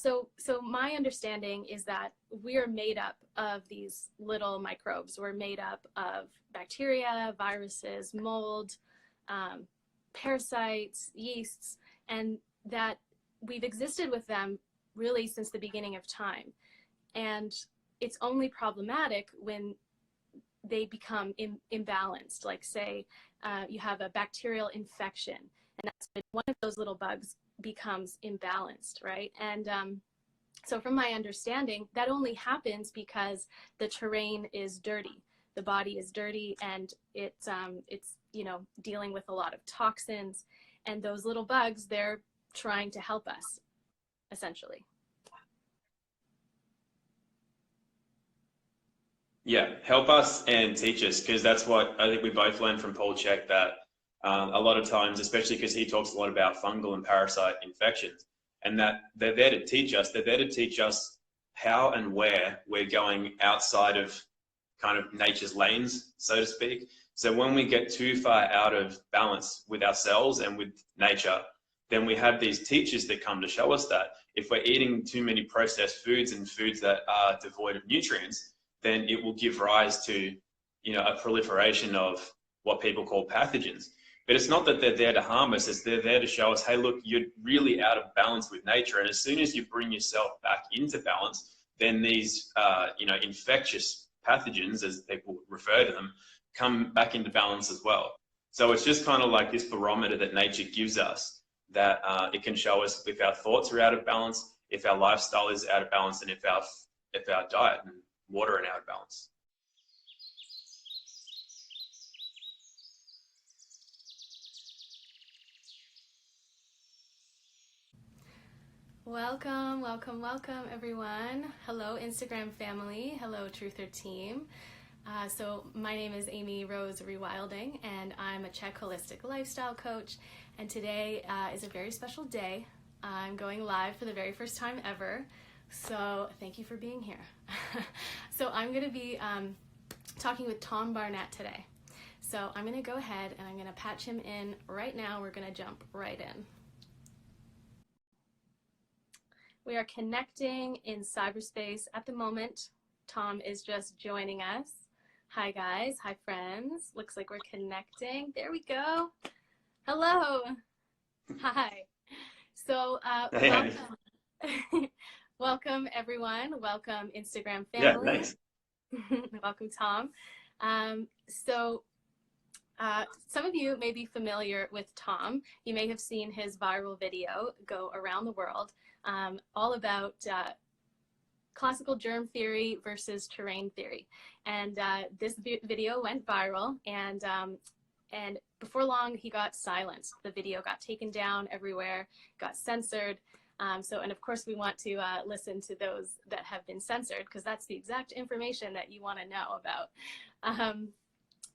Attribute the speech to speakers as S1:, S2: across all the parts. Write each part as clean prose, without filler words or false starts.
S1: So my understanding is that we're made up of these little microbes. We're made up of bacteria, viruses, mold, parasites, yeasts, and that we've existed with them really since the beginning of time. And it's only problematic when they become imbalanced. Like say you have a bacterial infection, and that's when one of those little bugs becomes imbalanced, right? And so from my understanding, that only happens because the terrain is dirty. The body is dirty, and it's you know, dealing with a lot of toxins, and those little bugs, they're trying to help us, essentially.
S2: Yeah, help us and teach us, because that's what I think we both learned from Paul Chek, that a lot of times, especially because he talks a lot about fungal and parasite infections, and that they're there to teach us. They're there to teach us how and where we're going outside of kind of nature's lanes, so to speak. So when we get too far out of balance with ourselves and with nature, then we have these teachers that come to show us that if we're eating too many processed foods and foods that are devoid of nutrients, then it will give rise to, you know, a proliferation of what people call pathogens. But it's not that they're there to harm us, it's they're there to show us, hey, look, you're really out of balance with nature. And as soon as you bring yourself back into balance, then these, you know, infectious pathogens, as people refer to them, come back into balance as well. So it's just kind of like this barometer that nature gives us, that it can show us if our thoughts are out of balance, if our lifestyle is out of balance, and if our diet and water are out of balance.
S1: Welcome, welcome, welcome, everyone. Hello, Instagram family. Hello, Truther team. So my name is Amy Rose Rewilding, and I'm a Czech holistic lifestyle coach. And today is a very special day. I'm going live for the very first time ever. So thank you for being here. So I'm going to be talking with Tom Barnett today. So I'm going to go ahead and I'm going to patch him in right now. We're going to jump right in. We are connecting in cyberspace at the moment. Tom is just joining us. Hi guys, hi friends. Looks like we're connecting. There we go. Hello. Hi. So welcome. Welcome everyone. Welcome Instagram family.
S2: Yeah, nice.
S1: Welcome Tom. Some of you may be familiar with Tom. You may have seen his viral video go around the world, all about classical germ theory versus terrain theory. And this video went viral, and before long he got silenced. The video got taken down everywhere, got censored. And of course we want to listen to those that have been censored, because that's the exact information that you want to know about.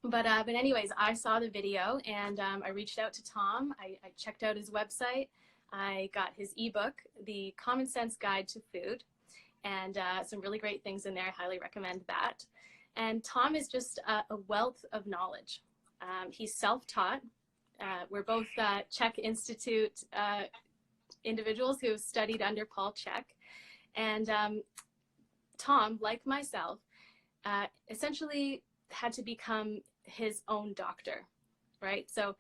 S1: But anyways, I saw the video, and I reached out to Tom. I checked out his website. I got his ebook, The Common Sense Guide to Food, and some really great things in there. I highly recommend that. And Tom is just a wealth of knowledge. He's self-taught. We're both Czech Institute individuals who have studied under Paul Chek. And Tom, like myself, essentially had to become his own doctor, right? So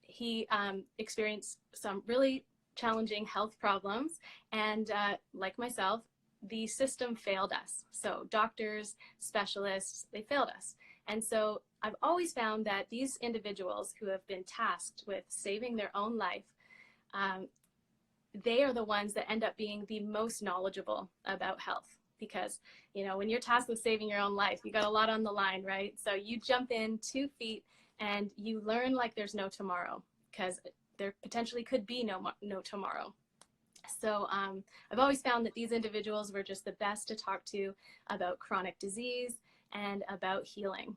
S1: he experienced some really challenging health problems, and like myself, the system failed us. So doctors, specialists, they failed us. And so I've always found that these individuals who have been tasked with saving their own life, they are the ones that end up being the most knowledgeable about health. Because, you know, when you're tasked with saving your own life, you got a lot on the line, right? So you jump in 2 feet and you learn like there's no tomorrow, because there potentially could be no tomorrow. So I've always found that these individuals were just the best to talk to about chronic disease and about healing.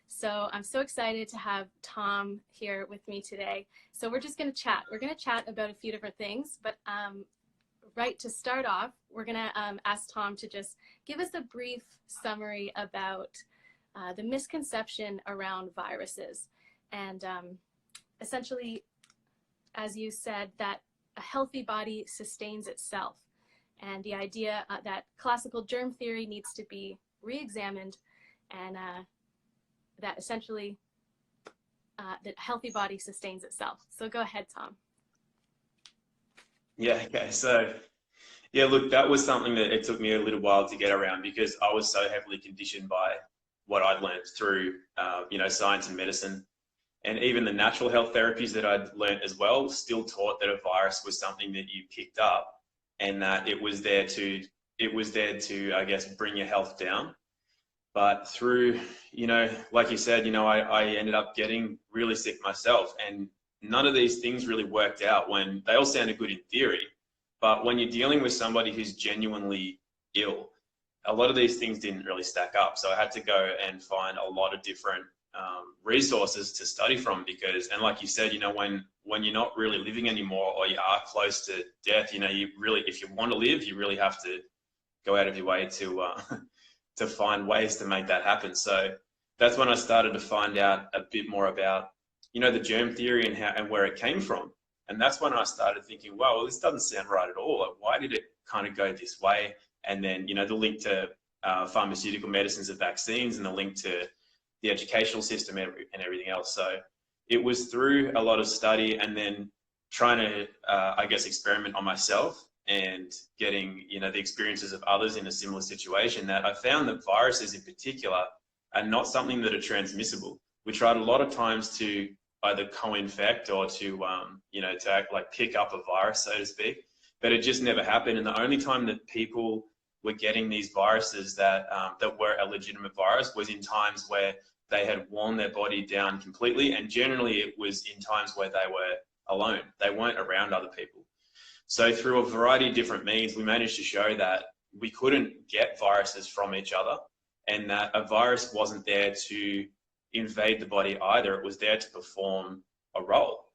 S1: So I'm so excited to have Tom here with me today. So we're just going to chat. We're going to chat about a few different things, but right to start off, we're going to ask Tom to just give us a brief summary about the misconception around viruses. And essentially, as you said, that a healthy body sustains itself. and the idea that classical germ theory needs to be re-examined, and that essentially the healthy body sustains itself. So go ahead, Tom.
S2: Yeah, okay. So, yeah, look, that was something that it took me a little while to get around because I was so heavily conditioned by what I'd learned through, science and medicine. And even the natural health therapies that I'd learned as well still taught that a virus was something that you picked up and that it was there to, I guess, bring your health down. But through, like you said, I ended up getting really sick myself, and none of these things really worked out when they all sounded good in theory. But when you're dealing with somebody who's genuinely ill, a lot of these things didn't really stack up. So I had to go and find a lot of different resources to study from and like you said, when you're not really living anymore or you are close to death, you really, if you want to live, you really have to go out of your way to to find ways to make that happen. So that's when I started to find out a bit more about, the germ theory and how and where it came from. And that's when I started thinking, well, this doesn't sound right at all. Like, why did it kind of go this way? And then, the link to pharmaceutical medicines and vaccines, and the link to the educational system and everything else. So it was through a lot of study and then trying to, I guess, experiment on myself and getting, the experiences of others in a similar situation, that I found that viruses in particular are not something that are transmissible. We tried a lot of times to either co-infect or to, to act like pick up a virus, so to speak, but it just never happened. And the only time that people were getting these viruses that were a legitimate virus was in times where they had worn their body down completely, and generally it was in times where they were alone. They weren't around other people. So through a variety of different means, we managed to show that we couldn't get viruses from each other, and that a virus wasn't there to invade the body either. It was there to perform a role.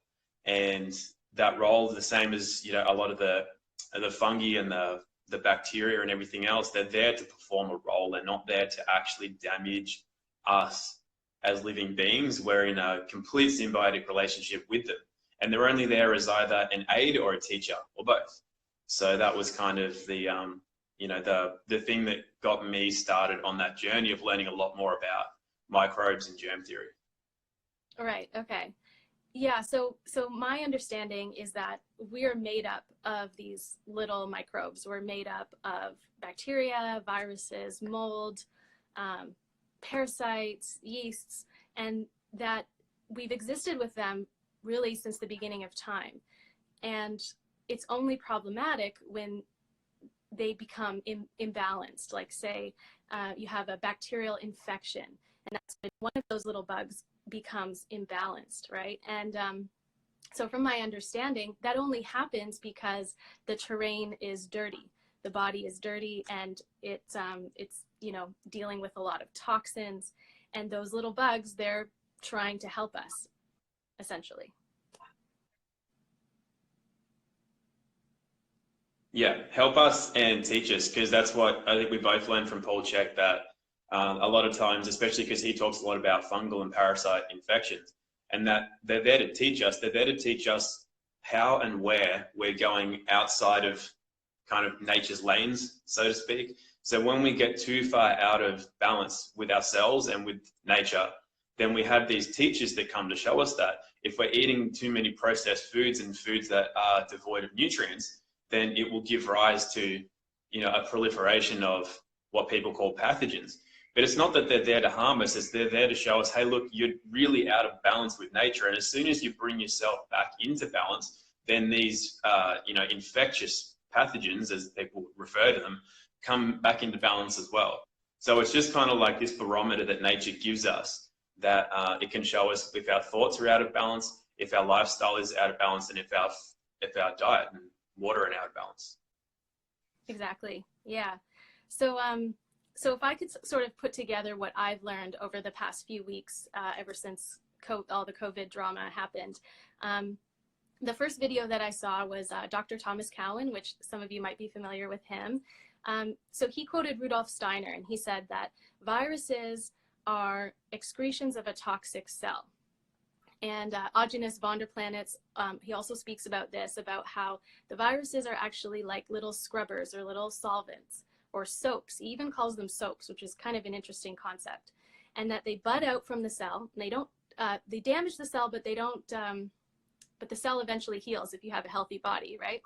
S2: And that role, the same as, a lot of the fungi and the bacteria and everything else, they're there to perform a role. They're not there to actually damage us as living beings. We're in a complete symbiotic relationship with them. And they're only there as either an aid or a teacher, or both. So that was kind of the, the thing that got me started on that journey of learning a lot more about microbes and germ theory.
S1: All right. Okay. Yeah. So my understanding is that we're made up of these little microbes. We're made up of bacteria, viruses, mold, parasites, yeasts, and that we've existed with them really since the beginning of time. And it's only problematic when they become imbalanced. Like, say, you have a bacterial infection, and that's when one of those little bugs becomes imbalanced, right? And so from my understanding, that only happens because the terrain is dirty. The body is dirty, and it's dealing with a lot of toxins, and those little bugs, they're trying to help us, essentially.
S2: Yeah, help us and teach us, because that's what I think we both learned from Paul Chek, that a lot of times, especially because he talks a lot about fungal and parasite infections, and that they're there to teach us. They're there to teach us how and where we're going outside of kind of nature's lanes, so to speak. So when we get too far out of balance with ourselves and with nature, then we have these teachers that come to show us that if we're eating too many processed foods and foods that are devoid of nutrients, then it will give rise to, a proliferation of what people call pathogens. But it's not that they're there to harm us, it's they're there to show us, hey, look, you're really out of balance with nature. And as soon as you bring yourself back into balance, then these, infectious pathogens, as people refer to them, come back into balance as well. So it's just kind of like this barometer that nature gives us, that it can show us if our thoughts are out of balance, if our lifestyle is out of balance, and if our diet and water are out of balance.
S1: Exactly. Yeah. So if I could sort of put together what I've learned over the past few weeks, ever since all the COVID drama happened. The first video that I saw was Dr. Thomas Cowan, which some of you might be familiar with him. So he quoted Rudolf Steiner, and he said that viruses are excretions of a toxic cell. And Aajonus Vonderplanitz, he also speaks about this, about how the viruses are actually like little scrubbers or little solvents or soaks. He even calls them soaks, which is kind of an interesting concept. And that they bud out from the cell. And they don't, they damage the cell, but they don't, but the cell eventually heals if you have a healthy body, right?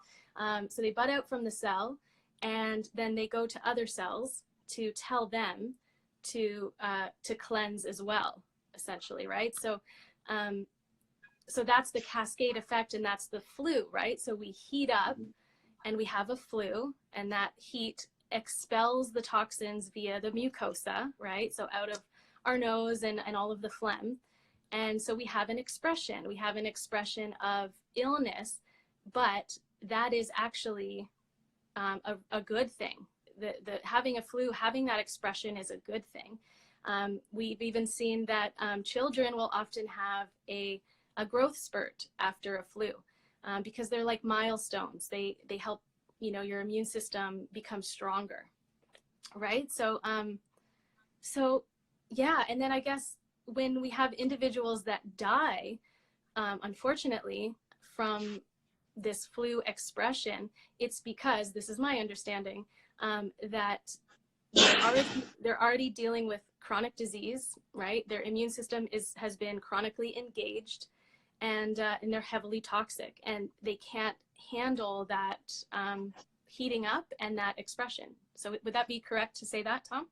S1: So they bud out from the cell, and then they go to other cells to tell them to cleanse as well, essentially, right? So so that's the cascade effect, and that's the flu, right? So we heat up and we have a flu, and that heat expels the toxins via the mucosa, right? So out of our nose and all of the phlegm. And so we have an expression. We have an expression of illness, but that is actually a good thing. Having a flu, having that expression is a good thing. We've even seen that children will often have a growth spurt after a flu because they're like milestones. They help, you know, your immune system become stronger, right? So yeah, and then I guess when we have individuals that die, unfortunately, from this flu expression, it's because, this is my understanding, that they're already dealing with chronic disease, right? Their immune system has been chronically engaged, and they're heavily toxic, and they can't handle that heating up and that expression. So would that be correct to say that, Tom?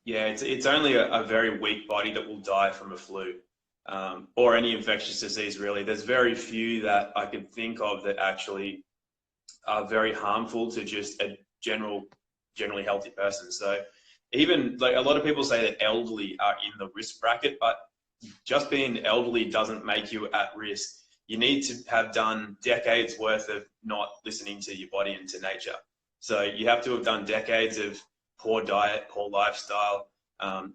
S2: Yeah, it's only a very weak body that will die from a flu or any infectious disease, really. There's very few that I can think of that actually are very harmful to just a generally healthy person. So even like a lot of people say that elderly are in the risk bracket, but just being elderly doesn't make you at risk. You need to have done decades worth of not listening to your body and to nature. So you have to have done decades of poor diet, poor lifestyle,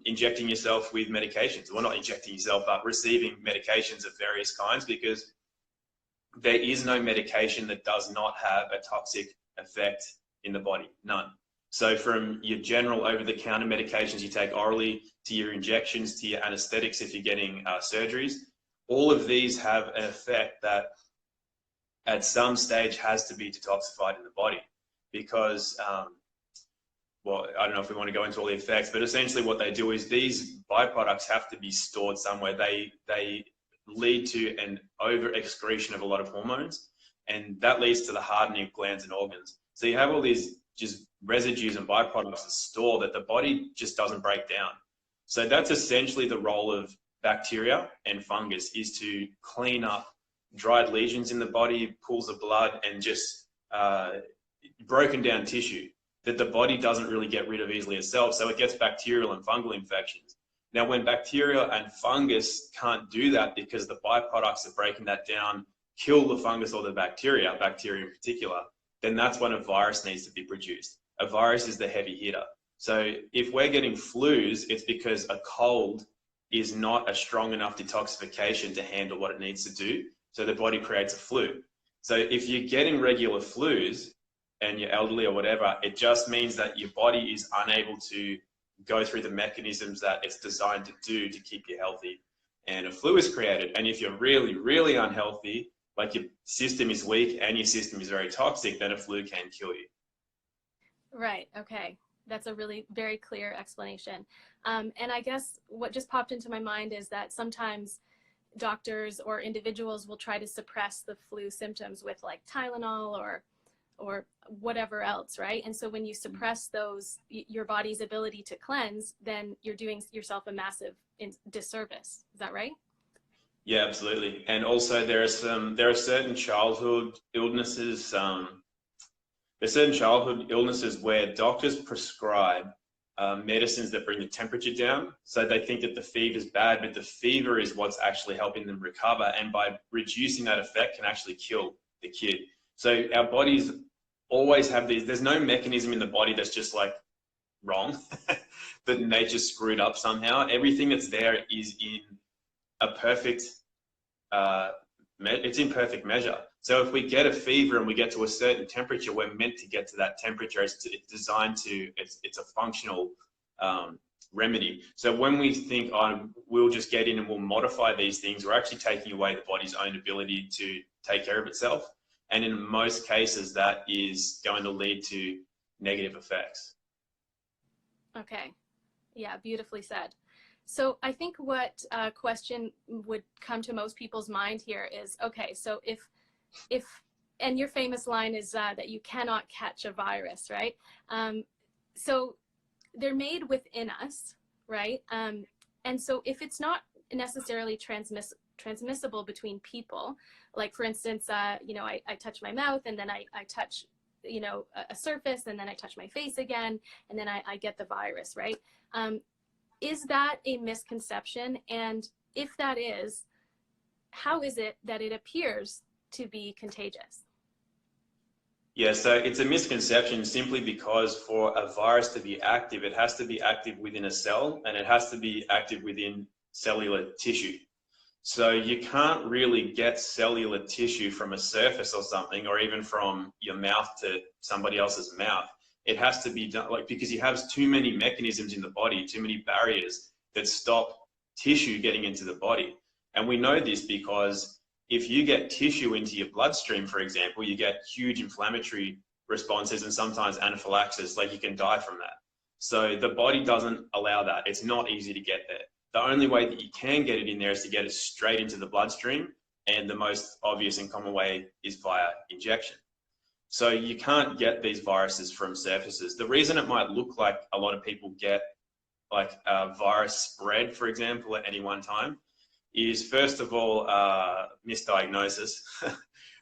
S2: injecting yourself with medications. Well, not injecting yourself, but receiving medications of various kinds, because there is no medication that does not have a toxic effect in the body, none. So from your general over-the-counter medications you take orally, to your injections, to your anesthetics if you're getting surgeries, all of these have an effect that at some stage has to be detoxified in the body, because well, I don't know if we want to go into all the effects, but essentially what they do is these byproducts have to be stored somewhere. They lead to an over excretion of a lot of hormones, and that leads to the hardening of glands and organs. So you have all these just residues and byproducts that store that the body just doesn't break down. So that's essentially the role of bacteria and fungus, is to clean up dried lesions in the body, pools of blood, and just broken down tissue that the body doesn't really get rid of easily itself. So it gets bacterial and fungal infections. Now, when bacteria and fungus can't do that because the byproducts of breaking that down kill the fungus or the bacteria in particular, then that's when a virus needs to be produced. A virus is the heavy hitter. So if we're getting flus, it's because a cold is not a strong enough detoxification to handle what it needs to do. So the body creates a flu. So if you're getting regular flus and you're elderly or whatever, it just means that your body is unable to go through the mechanisms that it's designed to do to keep you healthy. And a flu is created. And if you're really, really unhealthy, like your system is weak and your system is very toxic, then a flu can kill you.
S1: Right. Okay. That's a really very clear explanation. And I guess what just popped into my mind is that sometimes doctors or individuals will try to suppress the flu symptoms with like Tylenol or whatever else, right? And so when you suppress those, your body's ability to cleanse, then you're doing yourself a massive disservice. Is that right?
S2: Yeah, absolutely. And also there are certain childhood illnesses. There's certain childhood illnesses where doctors prescribe medicines that bring the temperature down. So they think that the fever is bad, but the fever is what's actually helping them recover. And by reducing that effect can actually kill the kid. So our bodies always have these, there's no mechanism in the body that's just like wrong, that nature screwed up somehow. Everything that's there is in a perfect, it's in perfect measure. So if we get a fever and we get to a certain temperature, we're meant to get to that temperature. It's designed to, it's a functional remedy. So when we think, oh, we'll just get in and we'll modify these things, we're actually taking away the body's own ability to take care of itself. And in most cases, that is going to lead to negative effects.
S1: Okay. Yeah, beautifully said. So I think what question would come to most people's mind here is, okay, so if, and your famous line is that you cannot catch a virus, right? So they're made within us, right? And so if it's not necessarily transmissible between people, like for instance, you know, I touch my mouth and then I touch, you know, a surface and then I touch my face again and then I get the virus, right? Is that a misconception? And if that is, how is it that it appears to be contagious?
S2: Yeah, so it's a misconception simply because for a virus to be active, it has to be active within a cell and it has to be active within cellular tissue. So you can't really get cellular tissue from a surface or something, or even from your mouth to somebody else's mouth. It has to be done, like, because you have too many mechanisms in the body, too many barriers that stop tissue getting into the body. And we know this because if you get tissue into your bloodstream, for example, you get huge inflammatory responses and sometimes anaphylaxis, like you can die from that. So the body doesn't allow that. It's not easy to get there. The only way that you can get it in there is to get it straight into the bloodstream, and the most obvious and common way is via injection. So you can't get these viruses from surfaces. The reason it might look like a lot of people get like a virus spread, for example, at any one time, is first of all misdiagnosis.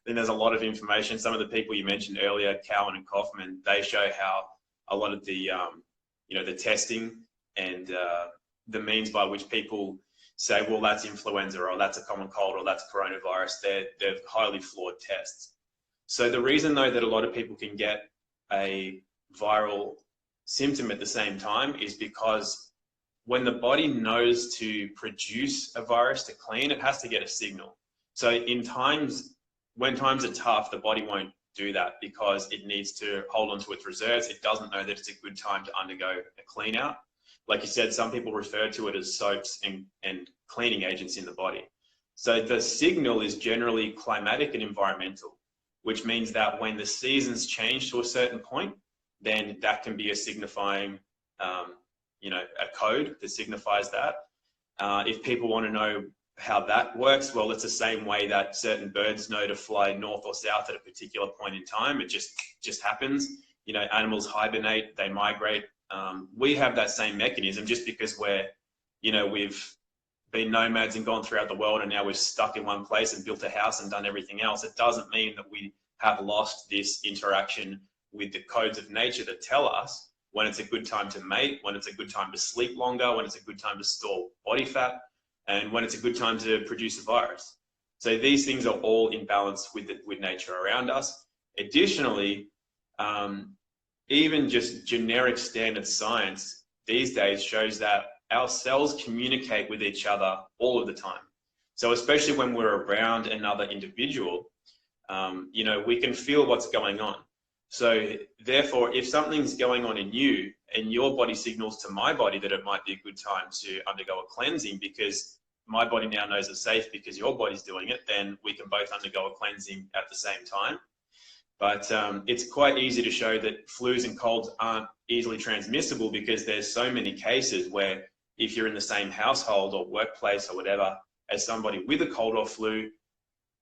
S2: Then there's a lot of information. Some of the people you mentioned earlier, Cowan and Kaufmann, they show how a lot of the you know, the testing and the means by which people say, well, that's influenza, or that's a common cold, or that's coronavirus. They're highly flawed tests. So the reason, though, that a lot of people can get a viral symptom at the same time is because when the body knows to produce a virus to clean, it has to get a signal. So in times, when times are tough, the body won't do that because it needs to hold on to its reserves. It doesn't know that it's a good time to undergo a clean out. Like you said, some people refer to it as soaps and cleaning agents in the body. So the signal is generally climatic and environmental, which means that when the seasons change to a certain point, then that can be a signifying, you know, a code that signifies that. If people want to know how that works, well, it's the same way that certain birds know to fly north or south at a particular point in time. It just happens. You know, animals hibernate, they migrate. We have that same mechanism just because we're, you know, we've been nomads and gone throughout the world and now we're stuck in one place and built a house and done everything else. It doesn't mean that we have lost this interaction with the codes of nature that tell us when it's a good time to mate, when it's a good time to sleep longer, when it's a good time to store body fat, and when it's a good time to produce a virus. So these things are all in balance with nature around us. Additionally, even just generic standard science these days shows that our cells communicate with each other all of the time. So especially when we're around another individual, you know, we can feel what's going on. So therefore, if something's going on in you and your body signals to my body that it might be a good time to undergo a cleansing because my body now knows it's safe because your body's doing it, then we can both undergo a cleansing at the same time. But it's quite easy to show that flus and colds aren't easily transmissible because there's so many cases where if you're in the same household or workplace or whatever as somebody with a cold or flu,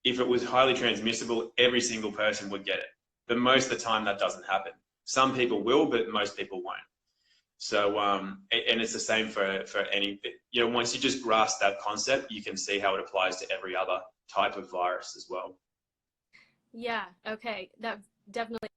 S2: if it was highly transmissible, every single person would get it. But most of the time that doesn't happen. Some people will, but most people won't. So, and it's the same for any, you know, once you just grasp that concept, you can see how it applies to every other type of virus as well.
S1: Yeah, okay, that definitely.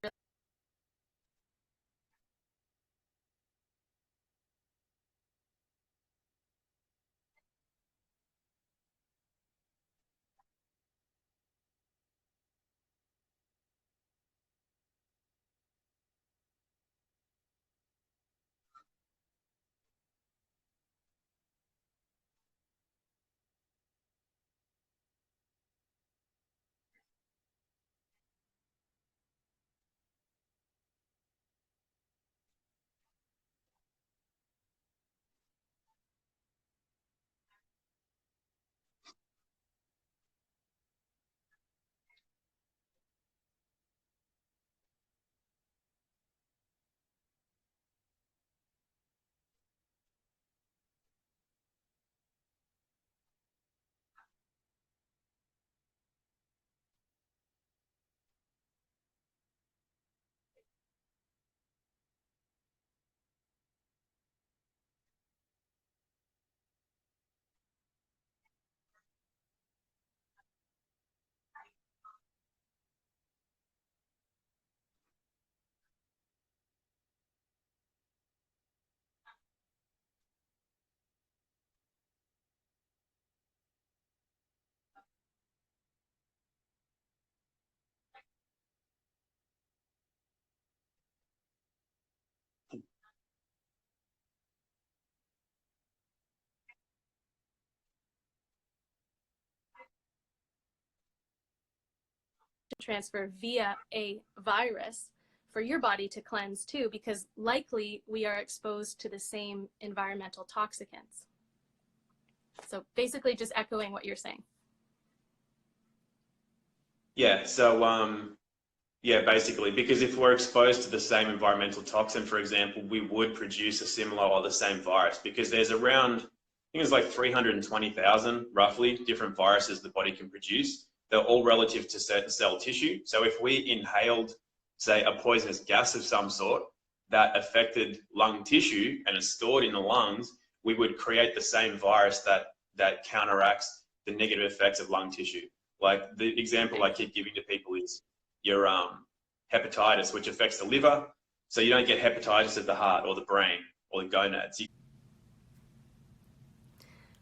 S1: transfer via a virus for your body to cleanse too, because likely we are exposed to the same environmental toxicants. So basically just echoing what you're saying.
S2: Yeah, so yeah, basically, because if we're exposed to the same environmental toxin, for example, we would produce a similar or the same virus, because there's around, I think it's like 320,000 roughly different viruses the body can produce. They're all relative to certain cell tissue. So if we inhaled, say, a poisonous gas of some sort that affected lung tissue and is stored in the lungs, we would create the same virus that counteracts the negative effects of lung tissue. Like the example I keep giving to people is your hepatitis, which affects the liver. So you don't get hepatitis at the heart or the brain or the gonads.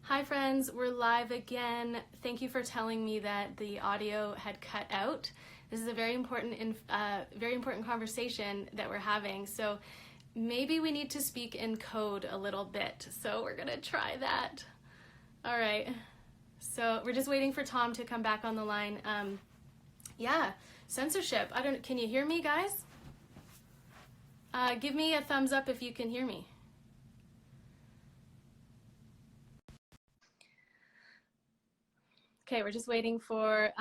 S1: Hi friends, we're live again. Thank you for telling me that the audio had cut out. This is a very important conversation that we're having. So maybe we need to speak in code a little bit. So we're gonna try that. All right. So we're just waiting for Tom to come back on the line. Yeah, censorship. Can you hear me, guys? Give me a thumbs up if you can hear me. Okay, we're just waiting for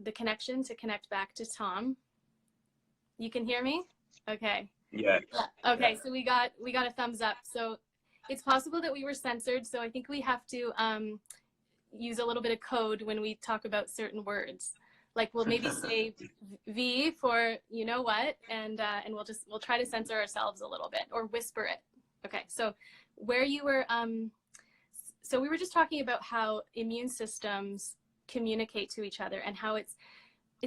S1: the connection to connect back to Tom. You can hear me? Okay.
S2: Yeah.
S1: Okay, so we got a thumbs up. So it's possible that we were censored, so I think we have to use a little bit of code when we talk about certain words. Like we'll maybe say V for you know what, and we'll try to censor ourselves a little bit or whisper it. Okay, so where you were, so we were just talking about how immune systems communicate to each other and how it's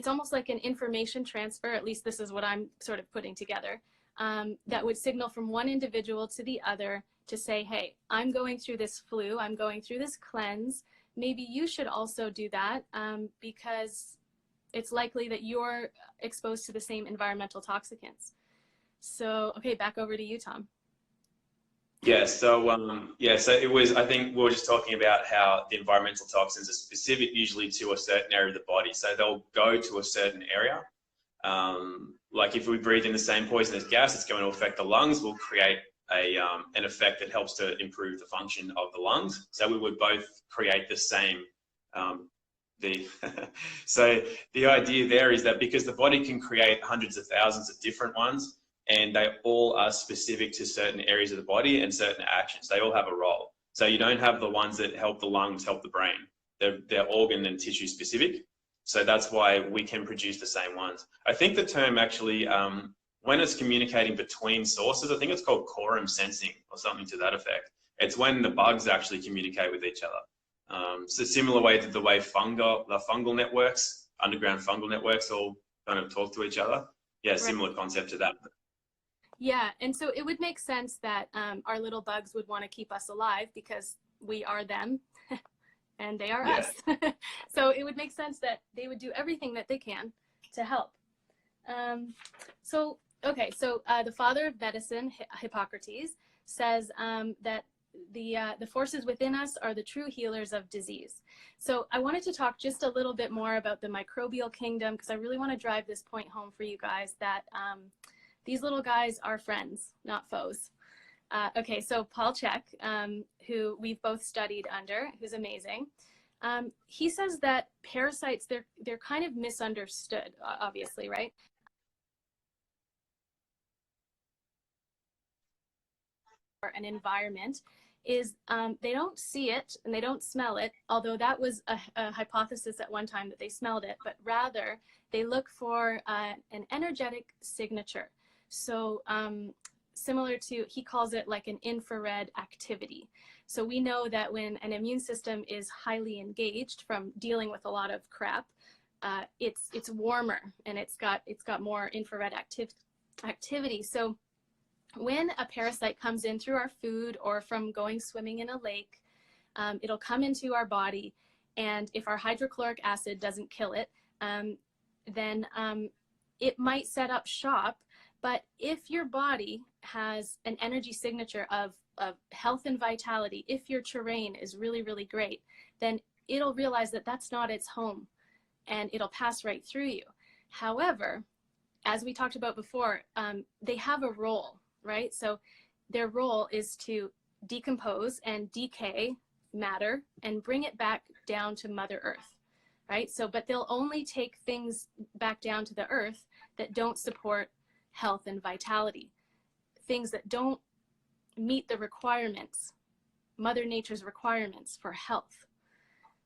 S1: almost like an information transfer. At least this is what I'm sort of putting together. That would signal from one individual to the other to say, hey, I'm going through this flu, I'm going through this cleanse. Maybe you should also do that because it's likely that you're exposed to the same environmental toxicants. So, okay, back over to you, Tom.
S2: Yeah, so so it was, I think we were just talking about how the environmental toxins are specific usually to a certain area of the body. So they'll go to a certain area. Like if we breathe in the same poisonous gas, it's going to affect the lungs. We'll create an effect that helps to improve the function of the lungs. So we would both create the same. So the idea there is that because the body can create hundreds of thousands of different ones, and they all are specific to certain areas of the body and certain actions. They all have a role. So you don't have the ones that help the lungs, help the brain. They're organ and tissue specific. So that's why we can produce the same ones. I think the term actually, when it's communicating between sources, I think it's called quorum sensing or something to that effect. It's when the bugs actually communicate with each other. So similar way to the way the fungal networks, underground fungal networks all kind of talk to each other. Yeah, right. Similar concept to that.
S1: Yeah, and so it would make sense that our little bugs would want to keep us alive because we are them and they are us. So it would make sense that they would do everything that they can to help. So the father of medicine, Hippocrates, says that the forces within us are the true healers of disease. So I wanted to talk just a little bit more about the microbial kingdom because I really want to drive this point home for you guys that these little guys are friends, not foes. Okay, so Paul Chek, who we've both studied under, who's amazing, he says that parasites, they're kind of misunderstood, obviously, right? An environment is they don't see it and they don't smell it, although that was a hypothesis at one time that they smelled it, but rather they look for an energetic signature. So similar to, he calls it like an infrared activity. So we know that when an immune system is highly engaged from dealing with a lot of crap, it's warmer and it's got more infrared activity. So when a parasite comes in through our food or from going swimming in a lake, it'll come into our body, and if our hydrochloric acid doesn't kill it, then it might set up shop. But if your body has an energy signature of health and vitality, if your terrain is really, really great, then it'll realize that that's not its home and it'll pass right through you. However, as we talked about before, they have a role, right? So their role is to decompose and decay matter and bring it back down to Mother Earth, right? So, but they'll only take things back down to the earth that don't support health and vitality, things that don't meet the requirements, Mother Nature's requirements for health.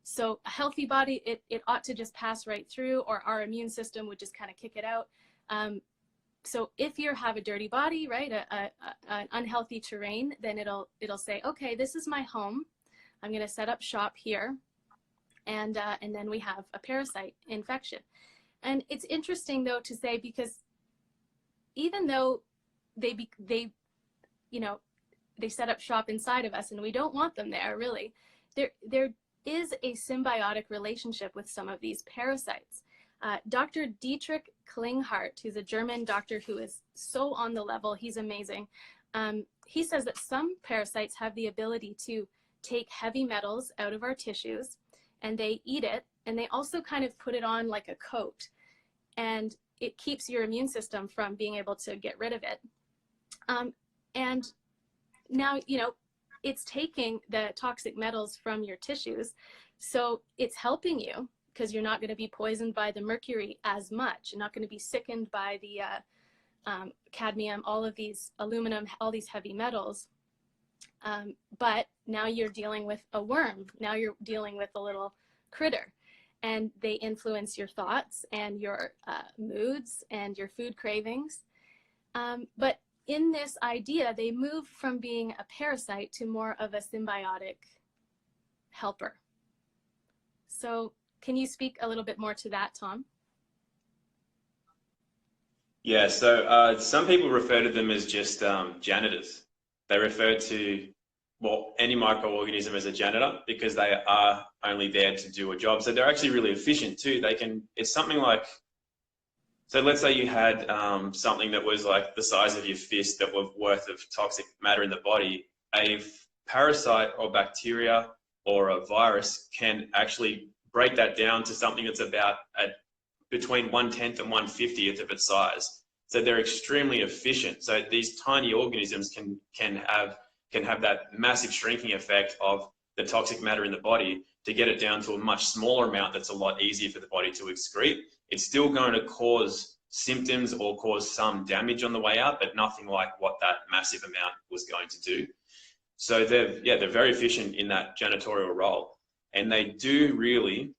S1: So a healthy body, it ought to just pass right through, or our immune system would just kind of kick it out. So if you have a dirty body, right, an unhealthy terrain, then it'll say, okay, this is my home. I'm going to set up shop here, and then we have a parasite infection. And it's interesting though to say, because even though they set up shop inside of us, and we don't want them there really, there is a symbiotic relationship with some of these parasites. Dr. Dietrich Klinghardt, who's a German doctor who is so on the level, he's amazing. He says that some parasites have the ability to take heavy metals out of our tissues, and they eat it, and they also kind of put it on like a coat, and it keeps your immune system from being able to get rid of it. And now, it's taking the toxic metals from your tissues, so it's helping you, because you're not going to be poisoned by the mercury as much. You're not going to be sickened by the cadmium, all of these aluminum, all these heavy metals. But now you're dealing with a worm. Now you're dealing with a little critter, and they influence your thoughts and your moods and your food cravings. But in this idea, they move from being a parasite to more of a symbiotic helper. So can you speak a little bit more to that, Tom?
S2: Yeah, so some people refer to them as just janitors. They refer to, well, any microorganism as a janitor because they are only there to do a job. So they're actually really efficient too. It's something like, so let's say you had something that was like the size of your fist that was worth of toxic matter in the body. A parasite or bacteria or a virus can actually break that down to something that's about between 1/10 and 1/50th of its size. So they're extremely efficient. So these tiny organisms can have that massive shrinking effect of the toxic matter in the body to get it down to a much smaller amount that's a lot easier for the body to excrete. It's still going to cause symptoms or cause some damage on the way out, but nothing like what that massive amount was going to do. So they're very efficient in that janitorial role. And they do really,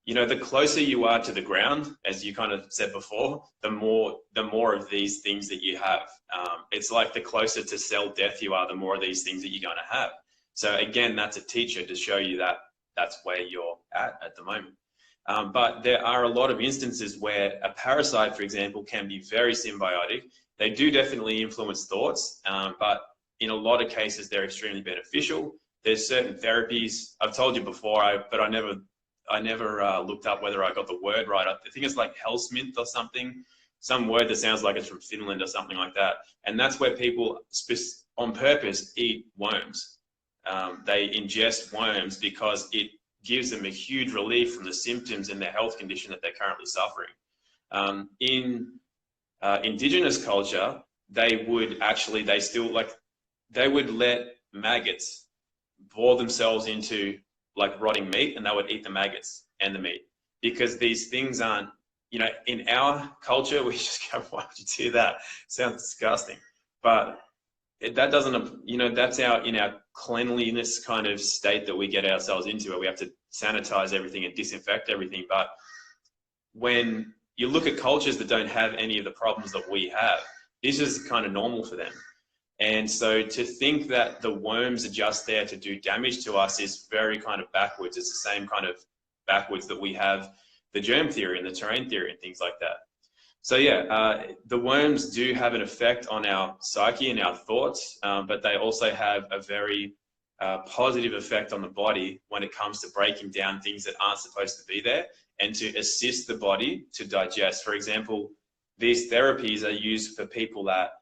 S2: the closer you are to the ground, as you kind of said before, the more of these things that you have. It's like the closer to cell death you are, the more of these things that you're going to have. So again, that's a teacher to show you that that's where you're at the moment. But there are a lot of instances where a parasite, for example, can be very symbiotic. They do definitely influence thoughts, but in a lot of cases, they're extremely beneficial. There's certain therapies, I've told you before, but I never looked up whether I got the word right. I think it's like Hellsmith or something, some word that sounds like it's from Finland or something like that. And that's where people on purpose eat worms. They ingest worms because it gives them a huge relief from the symptoms and their health condition that they're currently suffering. In indigenous culture, they would let maggots bore themselves into like rotting meat, and they would eat the maggots and the meat, because these things aren't, in our culture, we just go, why would you do that? Sounds disgusting. But that doesn't, that's in our cleanliness kind of state that we get ourselves into, where we have to sanitize everything and disinfect everything. But when you look at cultures that don't have any of the problems that we have, this is kind of normal for them. And so to think that the worms are just there to do damage to us is very kind of backwards. It's the same kind of backwards that we have the germ theory and the terrain theory and things like that. So yeah, the worms do have an effect on our psyche and our thoughts, but they also have a very positive effect on the body when it comes to breaking down things that aren't supposed to be there and to assist the body to digest. For example, these therapies are used for people that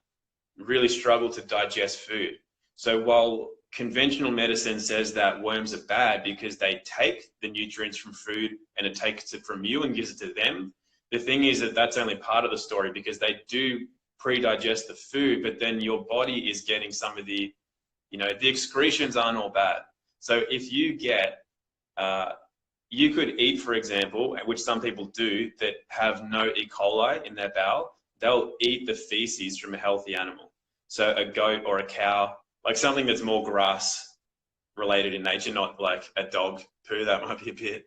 S2: really struggle to digest food. So while conventional medicine says that worms are bad because they take the nutrients from food and it takes it from you and gives it to them, the thing is that that's only part of the story, because they do pre-digest the food, but then your body is getting some of the, the excretions aren't all bad. So if you get, you could eat, for example, which some people do, that have no E. coli in their bowel, they'll eat the feces from a healthy animal. So a goat or a cow, like something that's more grass related in nature, not like a dog poo. That might be a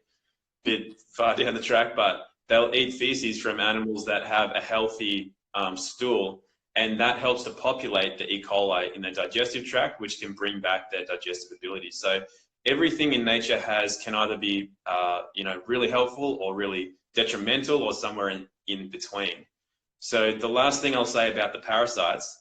S2: bit far down the track, but they'll eat feces from animals that have a healthy stool, and that helps to populate the E. coli in their digestive tract, which can bring back their digestive ability. So everything in nature can either be, really helpful or really detrimental, or somewhere in between. So the last thing I'll say about the parasites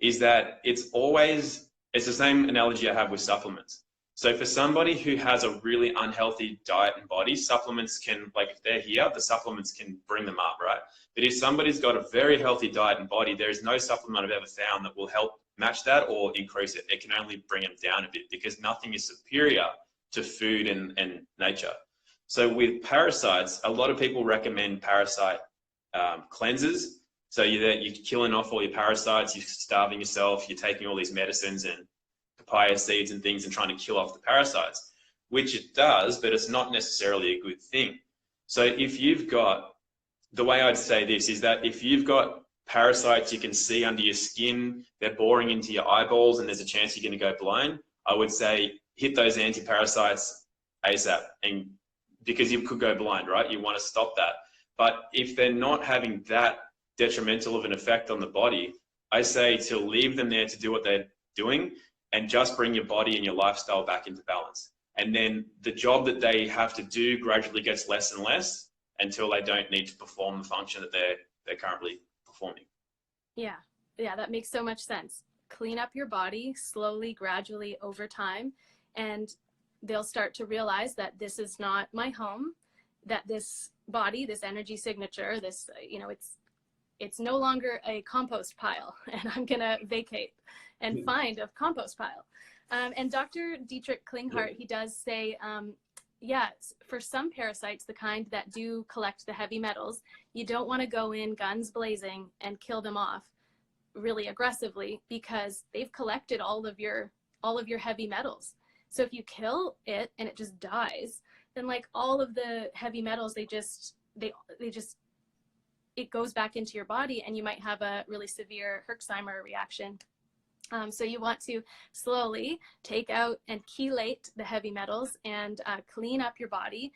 S2: is that it's the same analogy I have with supplements. So for somebody who has a really unhealthy diet and body, supplements can, like if they're here, the supplements can bring them up, right? But if somebody's got a very healthy diet and body, there is no supplement I've ever found that will help match that or increase it. It can only bring them down a bit, because nothing is superior to food and nature. So with parasites, a lot of people recommend parasite cleansers. So you're killing off all your parasites, you're starving yourself, you're taking all these medicines and papaya seeds and things and trying to kill off the parasites, which it does, but it's not necessarily a good thing. So if you've got, the way I'd say this is that if you've got parasites you can see under your skin, they're boring into your eyeballs and there's a chance you're going to go blind, I would say hit those anti-parasites ASAP, and because you could go blind, right? You want to stop that. But if they're not having that detrimental of an effect on the body, I say to leave them there to do what they're doing and just bring your body and your lifestyle back into balance. And then the job that they have to do gradually gets less and less until they don't need to perform the function that they're currently performing.
S1: Yeah, that makes so much sense. Clean up your body slowly, gradually, over time, and they'll start to realize that this is not my home, that this body, this energy signature, this, it's no longer a compost pile, and I'm gonna vacate and find a compost pile. And Dr. Dietrich Klinghardt, he does say, for some parasites, the kind that do collect the heavy metals, you don't want to go in guns blazing and kill them off really aggressively, because they've collected all of your heavy metals. So if you kill it and it just dies, then like all of the heavy metals, it goes back into your body, and you might have a really severe Herxheimer reaction. So you want to slowly take out and chelate the heavy metals and clean up your body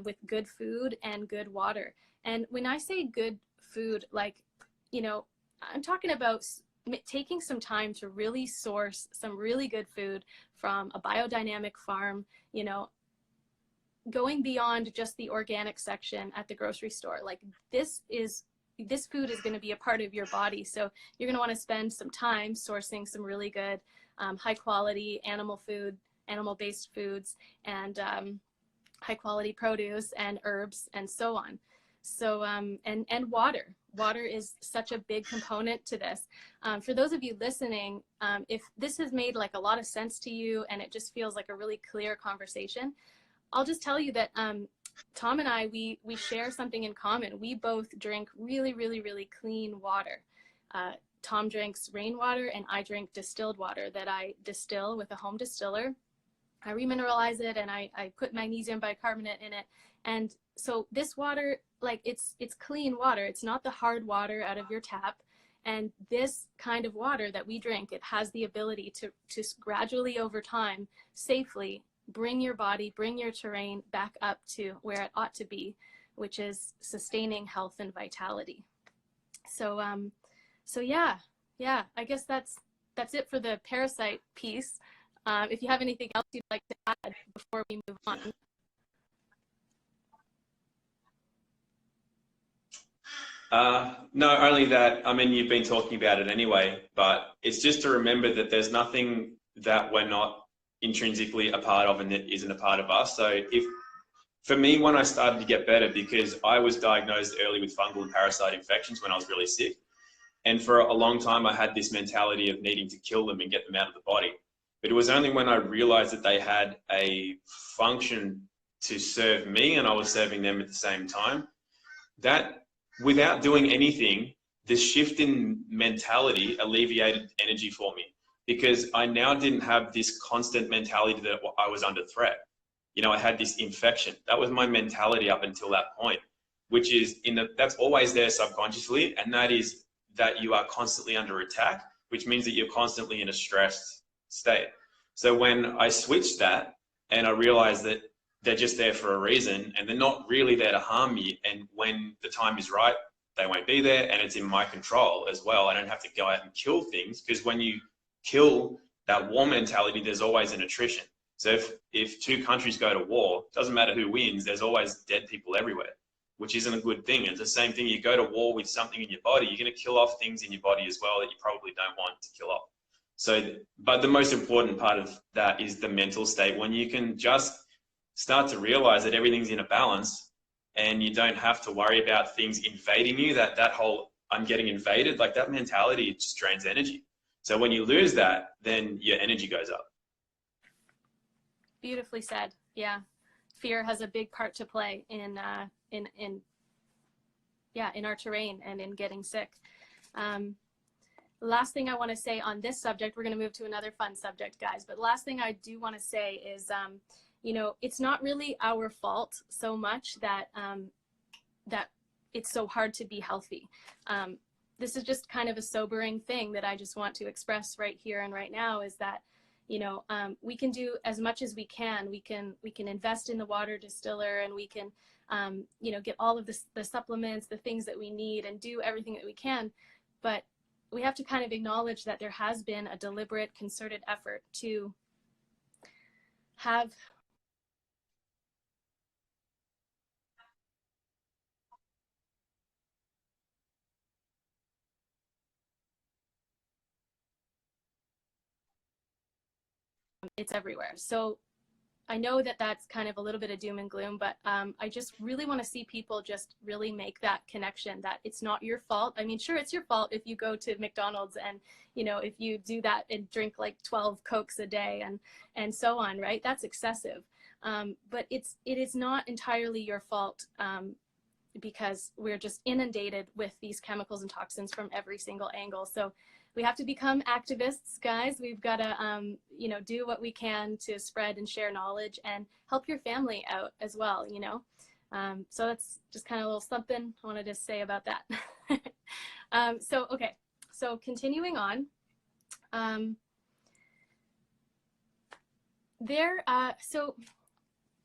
S1: with good food and good water. And when I say good food, like, I'm talking about taking some time to really source some really good food from a biodynamic farm, going beyond just the organic section at the grocery store. Like this food is going to be a part of your body. So you're going to want to spend some time sourcing some really good, high quality animal-based foods, and high quality produce and herbs and so on. So, and water. Water is such a big component to this. For those of you listening, if this has made like a lot of sense to you and it just feels like a really clear conversation, I'll just tell you that Tom and I, we share something in common. We both drink really, really, really clean water. Tom drinks rainwater and I drink distilled water that I distill with a home distiller. I remineralize it and I put magnesium bicarbonate in it. And so this water, like it's clean water. It's not the hard water out of your tap. And this kind of water that we drink, it has the ability to gradually over time, safely bring your body, bring your terrain back up to where it ought to be, which is sustaining health and vitality. So, yeah, I guess that's it for the parasite piece. If you have anything else you'd like to add before we move on.
S2: No, only that, I mean, you've been talking about it anyway, but it's just to remember that there's nothing that we're not intrinsically a part of and that isn't a part of us. So for me, when I started to get better, because I was diagnosed early with fungal and parasite infections when I was really sick. And for a long time, I had this mentality of needing to kill them and get them out of the body. But it was only when I realized that they had a function to serve me and I was serving them at the same time, that without doing anything, this shift in mentality alleviated energy for me, because I now didn't have this constant mentality that I was under threat. You know, I had this infection. That was my mentality up until that point, which is that's always there subconsciously, and that is that you are constantly under attack, which means that you're constantly in a stressed state. So when I switched that and I realized that they're just there for a reason and they're not really there to harm me, and when the time is right, they won't be there, and it's in my control as well. I don't have to go out and kill things, because when you kill that war mentality, there's always an attrition. So if two countries go to war, it doesn't matter who wins, there's always dead people everywhere, which isn't a good thing. It's the same thing. You go to war with something in your body, you're going to kill off things in your body as well that you probably don't want to kill off. So, but the most important part of that is the mental state. When you can just start to realize that everything's in a balance, and you don't have to worry about things invading you, that whole I'm getting invaded, like that mentality just drains energy. So when you lose that, then your energy goes up.
S1: Beautifully said. Yeah. Fear has a big part to play in our terrain and in getting sick. Last thing I want to say on this subject, we're going to move to another fun subject, guys, but last thing I do want to say is, you know, it's not really our fault so much that that it's so hard to be healthy. This is just kind of a sobering thing that I just want to express right here and right now, is that, you know, we can do as much as we can. We can invest in the water distiller, and we can, you know, get all of the supplements, the things that we need, and do everything that we can. But we have to kind of acknowledge that there has been a deliberate, concerted effort to have it's everywhere. So I know that that's kind of a little bit of doom and gloom, but I just really want to see people just really make that connection, that it's not your fault. I mean, sure, it's your fault if you go to McDonald's and, you know, if you do that and drink like 12 Cokes a day and so on, right? That's excessive. But it is not entirely your fault, because we're just inundated with these chemicals and toxins from every single angle. So we have to become activists, guys. We've got to, you know, do what we can to spread and share knowledge and help your family out as well, you know. So that's just kind of a little something I wanted to say about that. Okay, so continuing on.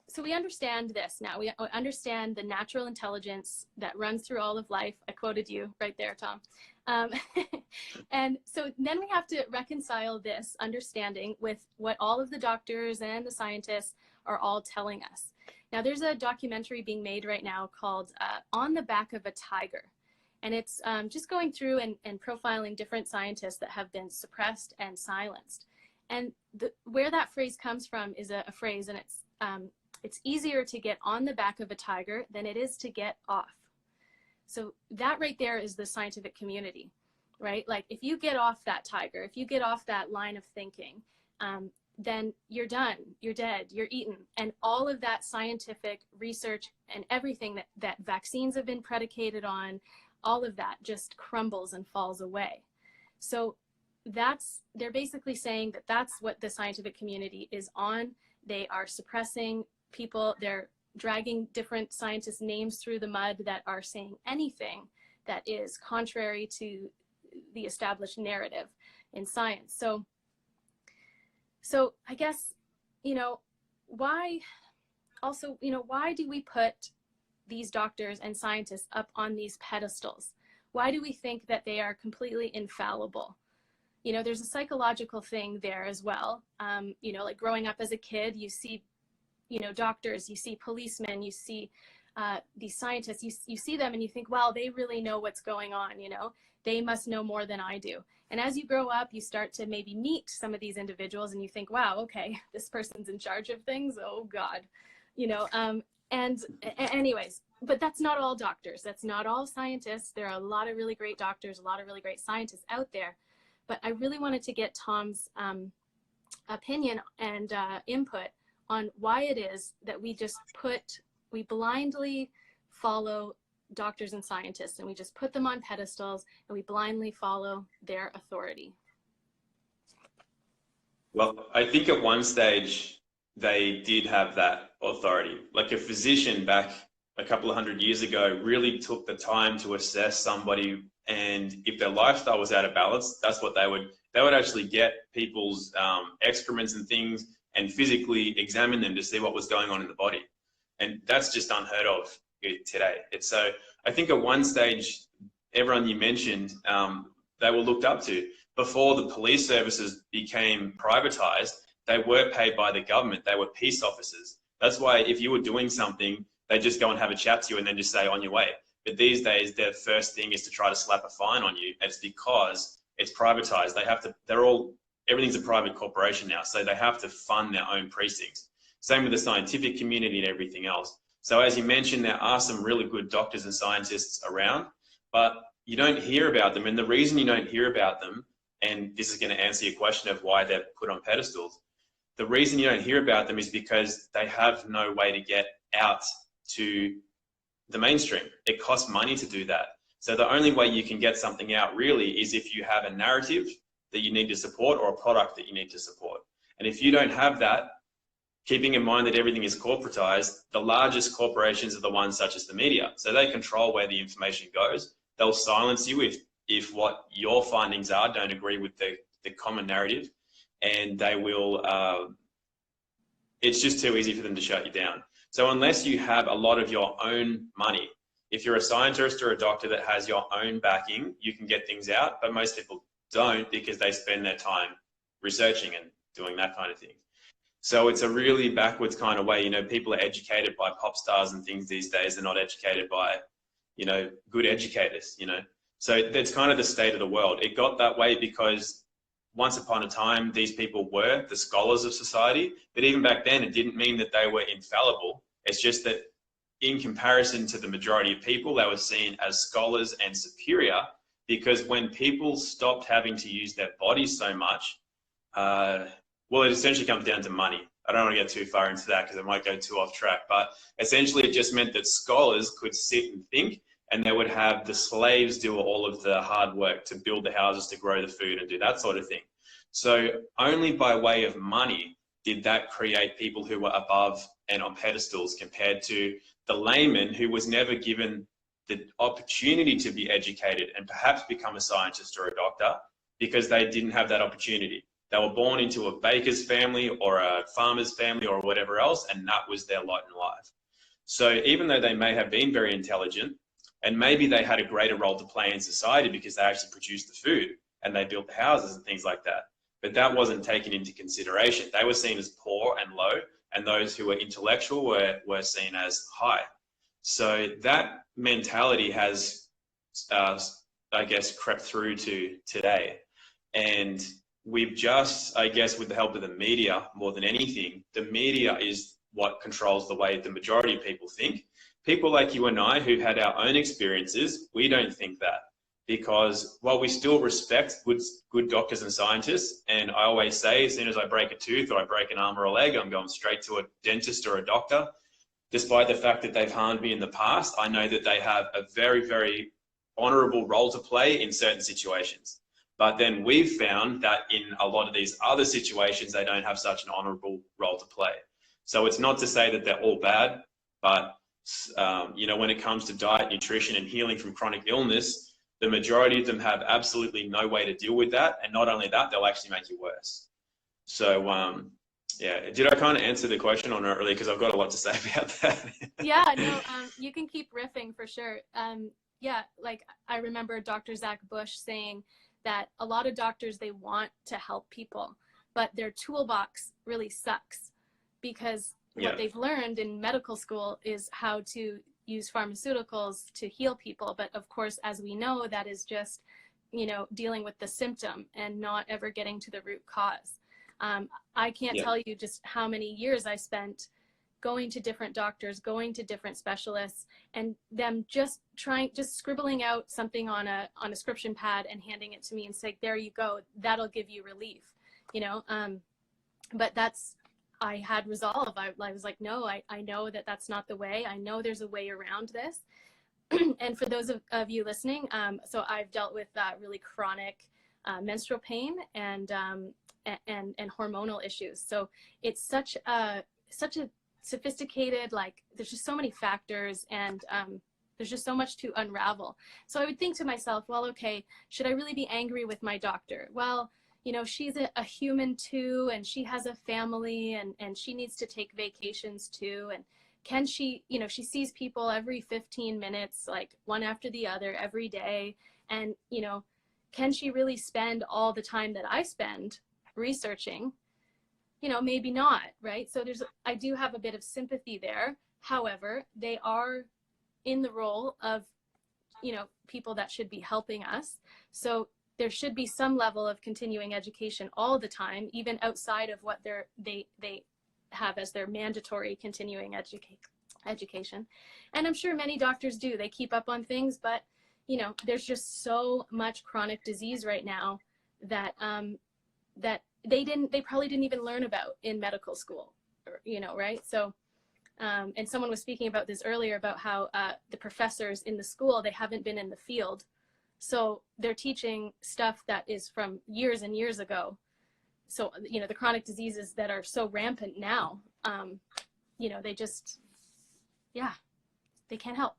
S1: So we understand this now. We understand the natural intelligence that runs through all of life. I quoted you right there, Tom. And so then we have to reconcile this understanding with what all of the doctors and the scientists are all telling us. Now, there's a documentary being made right now called On the Back of a Tiger. And it's just going through and profiling different scientists that have been suppressed and silenced. And where that phrase comes from is a phrase, and it's easier to get on the back of a tiger than it is to get off. So that right there is the scientific community, right? Like if you get off that tiger, if you get off that line of thinking, then you're done, you're dead, you're eaten. And all of that scientific research and everything that vaccines have been predicated on, all of that just crumbles and falls away. So they're basically saying that that's what the scientific community is on. They are suppressing people. They're dragging different scientists' names through the mud that are saying anything that is contrary to the established narrative in science. So I guess, you know, why do we put these doctors and scientists up on these pedestals? Why do we think that they are completely infallible? You know, there's a psychological thing there as well. You know, like growing up as a kid, you see, you know, doctors, you see policemen, you see these scientists, you see them and you think, wow, they really know what's going on, you know, they must know more than I do. And as you grow up, you start to maybe meet some of these individuals and you think, wow, okay, this person's in charge of things. Oh God, you know, anyways, but that's not all doctors. That's not all scientists. There are a lot of really great doctors, a lot of really great scientists out there. But I really wanted to get Tom's opinion and input on why it is that we blindly follow doctors and scientists, and we just put them on pedestals and we blindly follow their authority.
S2: Well, I think at one stage they did have that authority. Like a physician back a couple of hundred years ago really took the time to assess somebody, and if their lifestyle was out of balance, that's what they would actually get people's excrements and things and physically examine them to see what was going on in the body. And that's just unheard of today. It's so, I think at one stage, everyone you mentioned, they were looked up to. Before the police services became privatized, they were paid by the government. They were peace officers. That's why if you were doing something, they just go and have a chat to you and then just say on your way. But these days, their first thing is to try to slap a fine on you. It's because it's privatized. They have to, everything's a private corporation now. So they have to fund their own precincts. Same with the scientific community and everything else. So as you mentioned, there are some really good doctors and scientists around, but you don't hear about them. And the reason you don't hear about them, and this is going to answer your question of why they're put on pedestals, the reason you don't hear about them is because they have no way to get out to the mainstream. It costs money to do that. So the only way you can get something out really is if you have a narrative that you need to support or a product that you need to support. And if you don't have that, keeping in mind that everything is corporatized, the largest corporations are the ones such as the media. So they control where the information goes. They'll silence you if what your findings are don't agree with the common narrative, and they will, it's just too easy for them to shut you down. So unless you have a lot of your own money, if you're a scientist or a doctor that has your own backing, you can get things out, but most people don't because they spend their time researching and doing that kind of thing. So it's a really backwards kind of way. You know, people are educated by pop stars and things these days. They're not educated by, you know, good educators, you know. So that's kind of the state of the world. It got that way because once upon a time, these people were the scholars of society. But even back then, it didn't mean that they were infallible. It's just that in comparison to the majority of people, they were seen as scholars and superior, because when people stopped having to use their bodies so much, well, it essentially comes down to money. I don't want to get too far into that because I might go too off track, but essentially it just meant that scholars could sit and think, and they would have the slaves do all of the hard work to build the houses, to grow the food and do that sort of thing. So only by way of money did that create people who were above and on pedestals compared to the layman who was never given the opportunity to be educated and perhaps become a scientist or a doctor because they didn't have that opportunity. They were born into a baker's family or a farmer's family or whatever else, and that was their lot in life. So even though they may have been very intelligent, and maybe they had a greater role to play in society because they actually produced the food and they built the houses and things like that, but that wasn't taken into consideration. They were seen as poor and low, and those who were intellectual were seen as high. So that mentality has, I guess, crept through to today. And we've just, I guess, with the help of the media more than anything, the media is what controls the way the majority of people think. People like you and I who've had our own experiences, we don't think that, because while we still respect good doctors and scientists, and I always say as soon as I break a tooth or I break an arm or a leg, I'm going straight to a dentist or a doctor. Despite the fact that they've harmed me in the past, I know that they have a very, very honorable role to play in certain situations. But then we've found that in a lot of these other situations, they don't have such an honorable role to play. So it's not to say that they're all bad, but you know, when it comes to diet, nutrition, and healing from chronic illness, the majority of them have absolutely no way to deal with that. And not only that, they'll actually make you worse. So yeah, did I kind of answer the question or not really? Because I've got a lot to say about that.
S1: Yeah, no, you can keep riffing for sure. Yeah, like I remember Dr. Zach Bush saying that a lot of doctors, they want to help people, but their toolbox really sucks because what they've learned in medical school is how to use pharmaceuticals to heal people. But of course, as we know, that is just, you know, dealing with the symptom and not ever getting to the root cause. I can't tell you just how many years I spent going to different doctors, going to different specialists, and them just scribbling out something on a scription pad and handing it to me and say, there you go, that'll give you relief, you know. But I had resolve. I was like, no, I know that that's not the way. I know there's a way around this. And for those of you listening, so I've dealt with really chronic menstrual pain and hormonal issues. So it's such a sophisticated, like, there's just so many factors, and there's just so much to unravel. So I would think to myself, well, okay, should I really be angry with my doctor? Well, you know, she's a human too, and she has a family, and she needs to take vacations too. And can she, you know, she sees people every 15 minutes, like one after the other every day. And, you know, can she really spend all the time that I spend researching? You know, maybe not, right? So I do have a bit of sympathy there. However, they are in the role of, you know, people that should be helping us. So there should be some level of continuing education all the time, even outside of what they have as their mandatory continuing education. And I'm sure many doctors do. They keep up on things, but, you know, there's just so much chronic disease right now that that they probably didn't even learn about in medical school, you know, right? So, and someone was speaking about this earlier about how the professors in the school, they haven't been in the field. So they're teaching stuff that is from years and years ago. So, you know, the chronic diseases that are so rampant now, you know, they just, yeah, they can't help.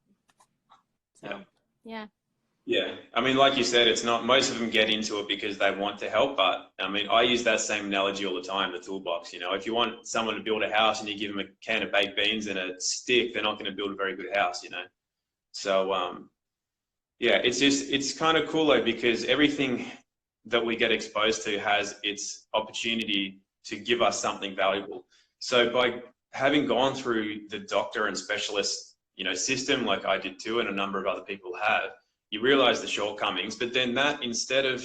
S1: So, yeah.
S2: Yeah, I mean, like you said, it's not, most of them get into it because they want to help, but I mean, I use that same analogy all the time, the toolbox. You know, if you want someone to build a house and you give them a can of baked beans and a stick, they're not going to build a very good house, you know. So, yeah, it's kind of cool though, because everything that we get exposed to has its opportunity to give us something valuable. So by having gone through the doctor and specialist, you know, system, like I did too, and a number of other people have, you realize the shortcomings, but then that, instead of,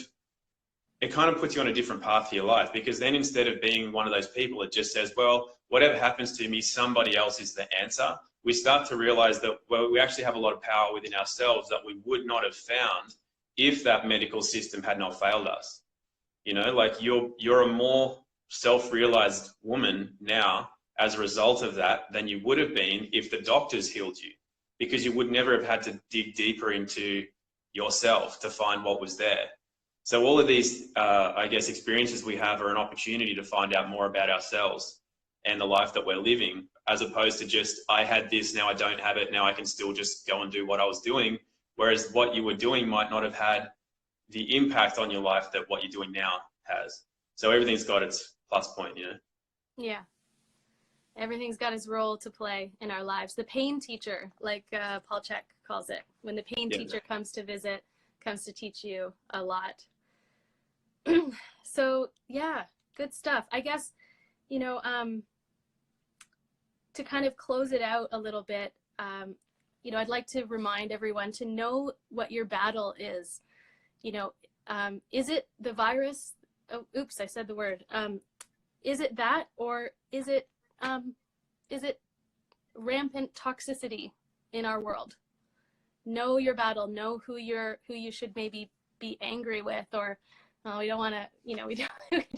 S2: it kind of puts you on a different path for your life, because then instead of being one of those people that just says, well, whatever happens to me, somebody else is the answer, we start to realize that, well, we actually have a lot of power within ourselves that we would not have found if that medical system had not failed us. You know, like you're a more self-realized woman now as a result of that than you would have been if the doctors healed you, because you would never have had to dig deeper into yourself to find what was there. So all of these, I guess, experiences we have are an opportunity to find out more about ourselves and the life that we're living, as opposed to just, I had this, now I don't have it, now I can still just go and do what I was doing. Whereas what you were doing might not have had the impact on your life that what you're doing now has. So everything's got its plus point, you know?
S1: Yeah. Everything's got its role to play in our lives. The pain teacher, like Paul Chek calls it, when the pain teacher comes to visit, comes to teach you a lot. So yeah, good stuff. I guess, you know, to kind of close it out a little bit, you know, I'd like to remind everyone to know what your battle is. You know, is it the virus? Oh, oops, I said the word. Is it that, or is it rampant toxicity in our world? Know your battle. Know who you should maybe be angry with, or we don't want to, you know, we don't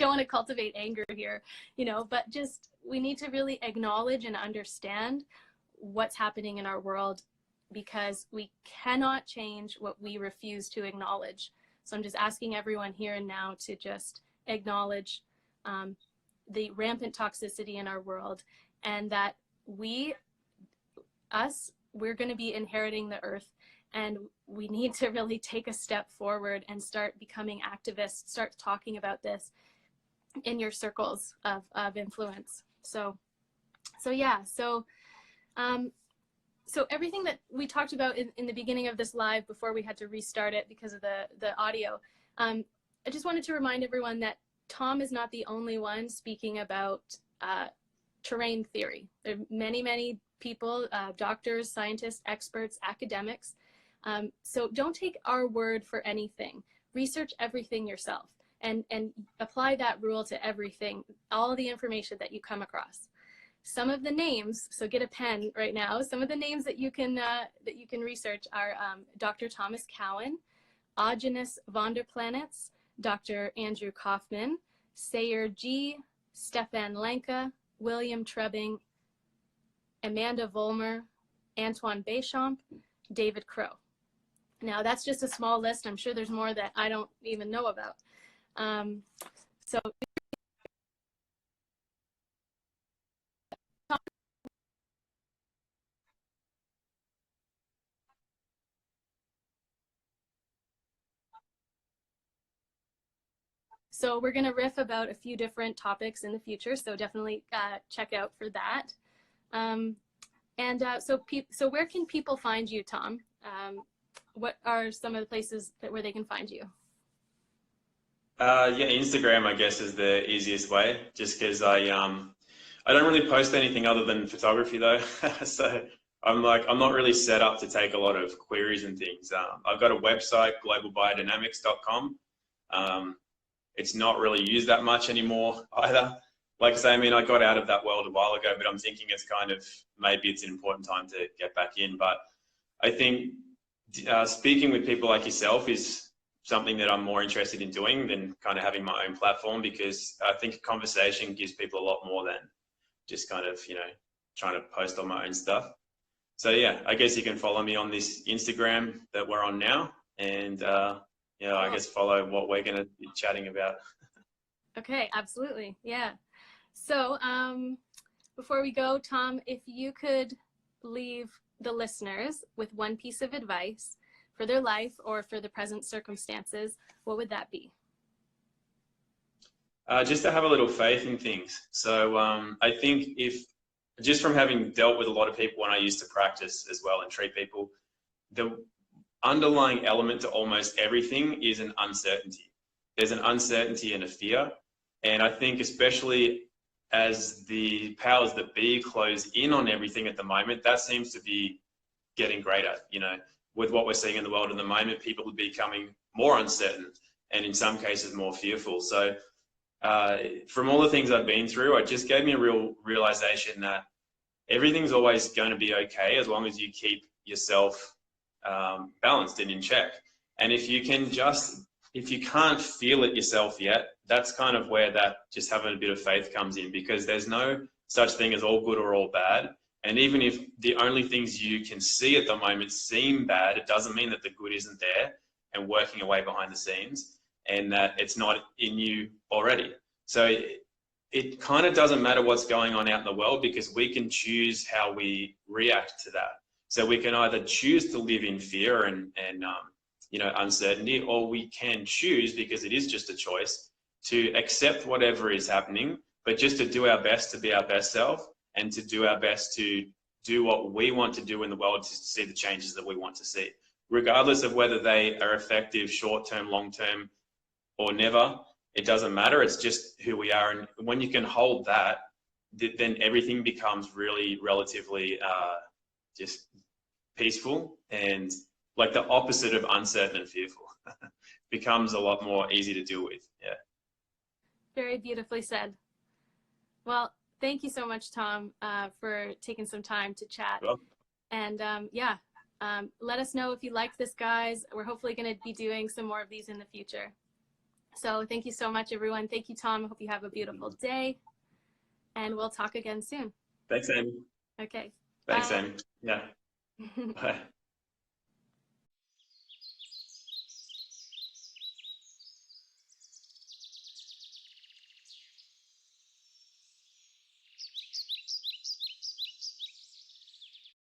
S1: want to cultivate anger here, you know, but just, we need to really acknowledge and understand what's happening in our world, because we cannot change what we refuse to acknowledge. So I'm just asking everyone here and now to just acknowledge the rampant toxicity in our world, and that we're going to be inheriting the earth, and we need to really take a step forward and start becoming activists, start talking about this in your circles of influence. So yeah, so everything that we talked about in the beginning of this live, before we had to restart it because of the audio, I just wanted to remind everyone that Tom is not the only one speaking about terrain theory. There are many, many people, doctors, scientists, experts, academics. So don't take our word for anything. Research everything yourself, and apply that rule to everything, all the information that you come across. Some of the names, so get a pen right now, some of the names that you can research are Dr. Thomas Cowan, Aajonus Vonderplanitz, Dr. Andrew Kaufmann, Sayer G., Stephan Lanka, William Trebing, Amandha Vollmer, Antoine Bechamp, David Crowe. Now, that's just a small list. I'm sure there's more that I don't even know about. So we're going to riff about a few different topics in the future, so definitely check out for that. So where can people find you, Tom? What are some of the places where they can find you?
S2: Yeah, Instagram, I guess, is the easiest way, just because I don't really post anything other than photography though. So I'm not really set up to take a lot of queries and things. I've got a website, globalbiodynamics.com. It's not really used that much anymore either. Like I say, I mean, I got out of that world a while ago, but I'm thinking it's maybe it's an important time to get back in. But I think speaking with people like yourself is something that I'm more interested in doing than kind of having my own platform, because I think conversation gives people a lot more than just kind of, trying to post on my own stuff. So yeah, I guess you can follow me on this Instagram that we're on now, and I guess follow what we're going to be chatting about.
S1: Okay, absolutely. Yeah. So before we go, Tom, if you could leave the listeners with one piece of advice for their life or for the present circumstances, what would that be?
S2: Just to have a little faith in things. So I think just from having dealt with a lot of people when I used to practice as well and treat people, the underlying element to almost everything is an uncertainty. There's an uncertainty and a fear. And I think especially as the powers that be close in on everything at the moment, that seems to be getting greater. With what we're seeing in the world at the moment, people are becoming more uncertain and in some cases more fearful. So from all the things I've been through, it just gave me a real realization that everything's always going to be okay as long as you keep yourself balanced and in check. And if you can't feel it yourself yet, that's kind of where that just having a bit of faith comes in, because there's no such thing as all good or all bad. And even if the only things you can see at the moment seem bad, it doesn't mean that the good isn't there and working away behind the scenes, and that it's not in you already. So it kind of doesn't matter what's going on out in the world, because we can choose how we react to that. So we can either choose to live in fear and uncertainty, or we can choose, because it is just a choice, to accept whatever is happening, but just to do our best to be our best self, and to do our best to do what we want to do in the world, to see the changes that we want to see, regardless of whether they are effective short-term, long-term, or never. It doesn't matter. It's just who we are. And when you can hold that, then everything becomes really relatively just peaceful, and like the opposite of uncertain and fearful becomes a lot more easy to deal with. Yeah.
S1: Very beautifully said. Well, thank you so much, Tom, for taking some time to chat.
S2: Well,
S1: and let us know if you liked this, guys. We're hopefully going to be doing some more of these in the future. So thank you so much, everyone. Thank you, Tom. I hope you have a beautiful day, and we'll talk again soon.
S2: Thanks, Amy.
S1: Okay.
S2: Thanks,
S1: Bye.
S2: Amy. Yeah. Bye.